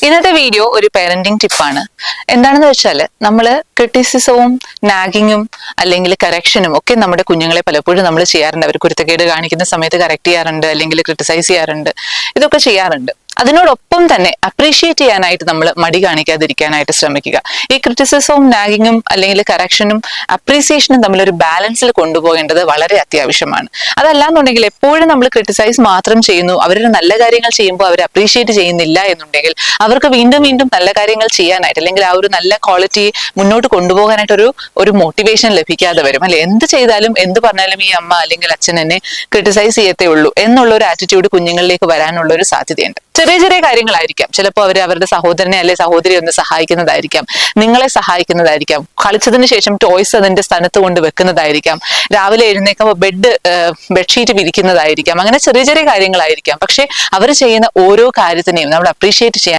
ഇന്നത്തെ വീഡിയോ ഒരു പേരന്റിംഗ് ടിപ്പാണ്. എന്താണെന്ന് വെച്ചാൽ നമ്മൾ ക്രിറ്റിസിസവും നാഗിങ്ങും അല്ലെങ്കിൽ കറക്ഷനും ഒക്കെ നമ്മുടെ കുഞ്ഞുങ്ങളെ പലപ്പോഴും നമ്മൾ ചെയ്യാറുണ്ട്. അവർ കുരുത്തക്കേട് കാണിക്കുന്ന സമയത്ത് കറക്റ്റ് ചെയ്യാറുണ്ട്, അല്ലെങ്കിൽ ക്രിട്ടിസൈസ് ചെയ്യാറുണ്ട്, ഇതൊക്കെ ചെയ്യാറുണ്ട്. അതിനോടൊപ്പം തന്നെ അപ്രീഷിയേറ്റ് ചെയ്യാനായിട്ട് നമ്മൾ മടി കാണിക്കാതിരിക്കാനായിട്ട് ശ്രമിക്കുക. ഈ ക്രിറ്റിസിസവും നാഗിങ്ങും അല്ലെങ്കിൽ കറക്ഷനും അപ്രീസിയേഷനും തമ്മിലൊരു ബാലൻസിൽ കൊണ്ടുപോകേണ്ടത് വളരെ അത്യാവശ്യമാണ്. അതല്ലാന്നുണ്ടെങ്കിൽ എപ്പോഴും നമ്മൾ ക്രിട്ടിസൈസ് മാത്രം ചെയ്യുന്നു, അവരുടെ നല്ല കാര്യങ്ങൾ ചെയ്യുമ്പോൾ അവർ അപ്രീഷിയേറ്റ് ചെയ്യുന്നില്ല എന്നുണ്ടെങ്കിൽ അവർക്ക് വീണ്ടും വീണ്ടും നല്ല കാര്യങ്ങൾ ചെയ്യാനായിട്ട് അല്ലെങ്കിൽ ആ ഒരു നല്ല ക്വാളിറ്റി മുന്നോട്ട് കൊണ്ടുപോകാനായിട്ട് ഒരു മോട്ടിവേഷൻ ലഭിക്കാതെ വരും. അല്ലെ, എന്ത് ചെയ്താലും എന്ത് പറഞ്ഞാലും ഈ അമ്മ അല്ലെങ്കിൽ അച്ഛൻ എന്നെ ക്രിട്ടിസൈസ് ചെയ്യത്തേ ഉള്ളൂ എന്നുള്ള ഒരു ആറ്റിറ്റ്യൂഡ് കുഞ്ഞുങ്ങളിലേക്ക് വരാനുള്ള ഒരു സാധ്യതയുണ്ട്. ചെറിയ ചെറിയ കാര്യങ്ങളായിരിക്കാം, ചിലപ്പോൾ അവരുടെ സഹോദരനെ അല്ലെ സഹോദരി ഒന്ന് സഹായിക്കുന്നതായിരിക്കാം, നിങ്ങളെ സഹായിക്കുന്നതായിരിക്കാം, കളിച്ചതിന് ശേഷം ടോയ്സ് അതിന്റെ സ്ഥാനത്ത് കൊണ്ട് വെക്കുന്നതായിരിക്കാം, രാവിലെ എഴുന്നേക്കുമ്പോൾ ബെഡ്ഷീറ്റ് വിരിക്കുന്നതായിരിക്കാം. അങ്ങനെ ചെറിയ ചെറിയ കാര്യങ്ങളായിരിക്കാം. പക്ഷെ അവർ ചെയ്യുന്ന ഓരോ കാര്യത്തിനെയും നമ്മൾ അപ്രീഷിയേറ്റ് ചെയ്യാൻ